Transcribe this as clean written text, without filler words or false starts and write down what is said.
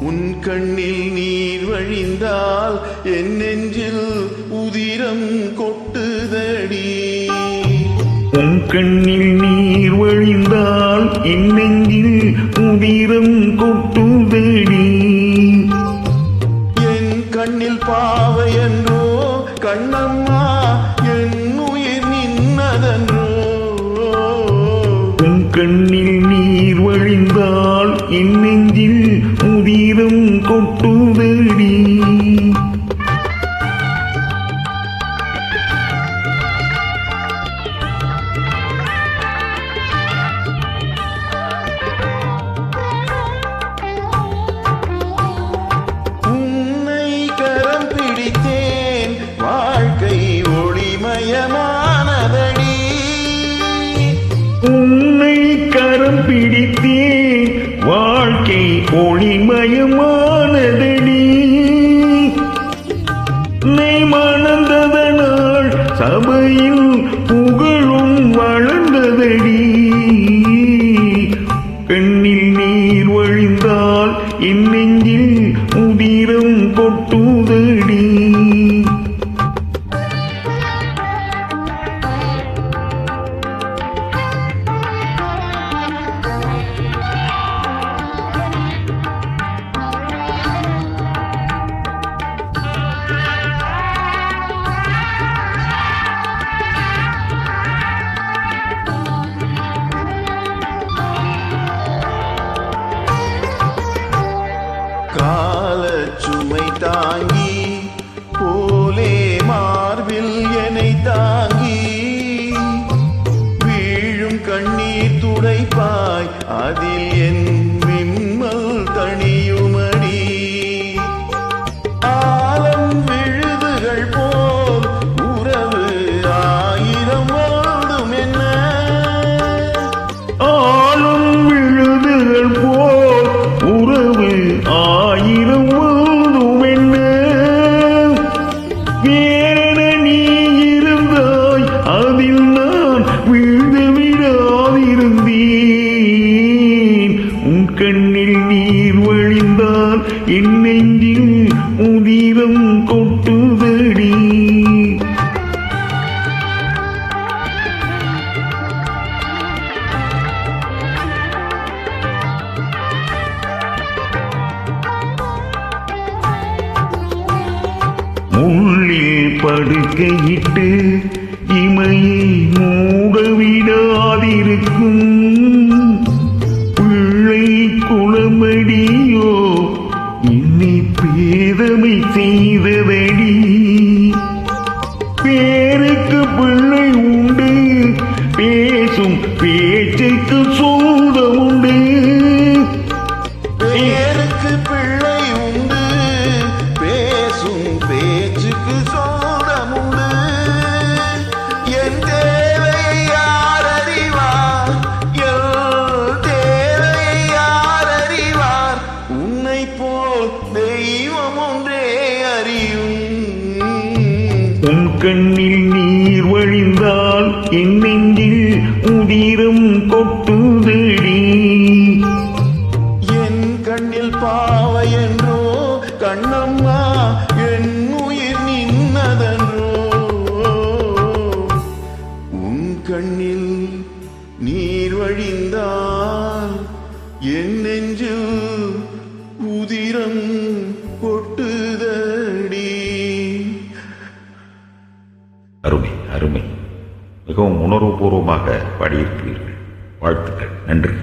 உன் கண்ணில் நீர் வழிந்தால் என் நெஞ்சில் உதிரம் கொட்டுதடி. உன் கண்ணில் நீர் வழிந்தால் என் நெஞ்சில் உதிரம் கொட்டுதடி. என் கண்ணில் பாவை என்றோ கண்ணம்மா என் உயிர் நின்னதன்றோ. உன் கண்ணில் நீர் வழிந்தால் என் நெஞ்சில் உதிரம் கொட்டுதடி. உன்னை கரம் பிடித்தேன் வாழ்க்கை ஒளிமயமானதடி. உன்னை கரம் பிடித்தேன் வாழ்க்கை ஒளிமயமானதடி. நீ மணந்ததனால் சபையில் புகழும் வளர்ந்ததடி. கண்ணில் நீர் வழிந்தால் என் நெஞ்சில் உதிரம் கொட்டுதடி. காலச்சுமை தாங்கி போலே மார்பில் என்னை தாங்கி வீழும் கண்ணீர் துடைப்பாய் அதில் என் விம்மல் தணியுமடி. ஆலம் விழுதுகள் போல் உறவு ஆயிரம் வாழ்ந்தும் என்ன. ஆளும் விழுதுகள் போல் உறவு ஆயிரம் வாழ்ந்தும் என்ன. வேறென நீ இருந்தாய் அதில் நான் வீழ்ந்து விடாதிருந்தேன். உன் கண்ணில் நீர் வழிந்தால் என் நெஞ்சில் உதிரம் கொட்டுதடி. முள்ளில் படுக்கையிட்டு இமையை மூடவிடாதிருக்கும் பிள்ளை குளமடியோ என்னை பேதமை செய்ததடி. பேருக்கு பிள்ளை உண்டு பேசும் பேச்சுக்கு சொந்தம் உண்டு. பேருக்கு பிள்ளை உண்டு பேசும் பேச்சுக்கு சொந்தமுண்டு. என் தேவை யார் அறிவார், என் தேவை யார் அறிவார். உன்னை போல் தெய்வம் ஒன்றே அறியும். உன் கண்ணில் நீர் வழிந்தால் என் நெஞ்சில் உதிரம் கொட்டுதடி. என் கண்ணில் பாவை என்றோ கண்ணம்மா என் உயிர் நின்னதன்றோ. உன் கண்ணில் நீர் வழிந்தால் என் நெஞ்சில் உதிரம் கொட்டுதடி. அருமை அருமை, மிகவும் உணர்வுபூர்வமாக பாடியிருக்கிறீர்கள். வாழ்த்துக்கள். நன்றி.